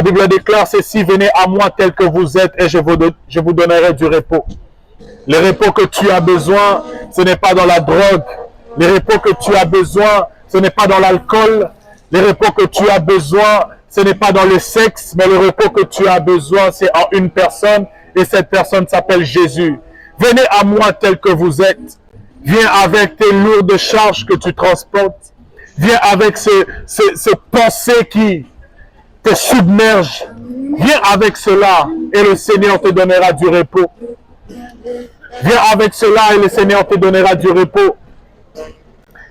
Bible déclare ceci, venez à moi tel que vous êtes et je vous donnerai du repos. Le repos que tu as besoin, ce n'est pas dans la drogue. Le repos que tu as besoin, ce n'est pas dans l'alcool. Le repos que tu as besoin, ce n'est pas dans le sexe, mais le repos que tu as besoin, c'est en une personne, et cette personne s'appelle Jésus. Venez à moi tel que vous êtes. Viens avec tes lourdes charges que tu transportes. Viens avec ce pensée qui te submerge. Viens avec cela, et le Seigneur te donnera du repos. Viens avec cela, et le Seigneur te donnera du repos.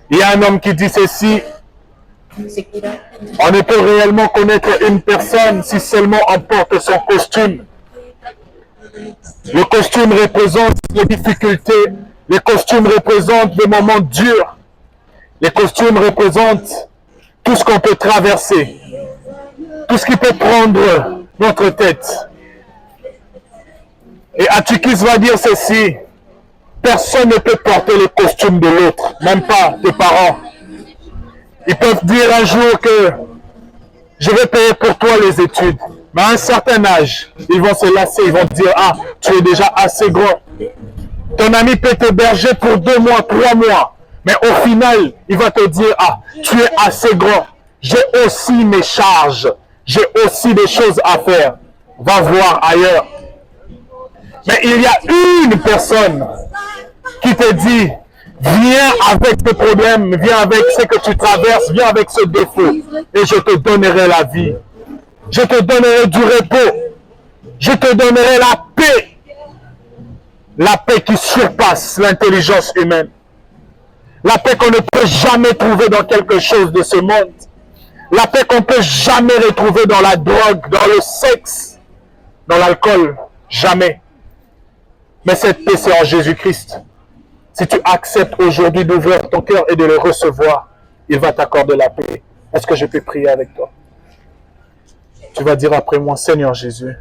Il y a un homme qui dit ceci. On ne peut réellement connaître une personne si seulement on porte son costume. Le costume représente les difficultés. Les costumes représentent des moments durs. Les costumes représentent tout ce qu'on peut traverser. Tout ce qui peut prendre notre tête. Et Atikis va dire ceci. Personne ne peut porter le costume de l'autre. Même pas tes parents. Ils peuvent dire un jour que je vais payer pour toi les études. Mais à un certain âge, ils vont se lasser, ils vont te dire, ah, tu es déjà assez grand. Ton ami peut t'héberger pour 2 mois, 3 mois. Mais au final, il va te dire, ah, tu es assez grand. J'ai aussi mes charges. J'ai aussi des choses à faire. Va voir ailleurs. Mais il y a une personne qui te dit, viens avec tes problèmes, viens avec ce que tu traverses, viens avec ce défaut. Et je te donnerai la vie. Je te donnerai du repos. Je te donnerai la paix. La paix qui surpasse l'intelligence humaine. La paix qu'on ne peut jamais trouver dans quelque chose de ce monde. La paix qu'on ne peut jamais retrouver dans la drogue, dans le sexe, dans l'alcool. Jamais. Mais cette paix, c'est en Jésus-Christ. Si tu acceptes aujourd'hui d'ouvrir ton cœur et de le recevoir, il va t'accorder la paix. Est-ce que je peux prier avec toi? Tu vas dire après moi, Seigneur Jésus,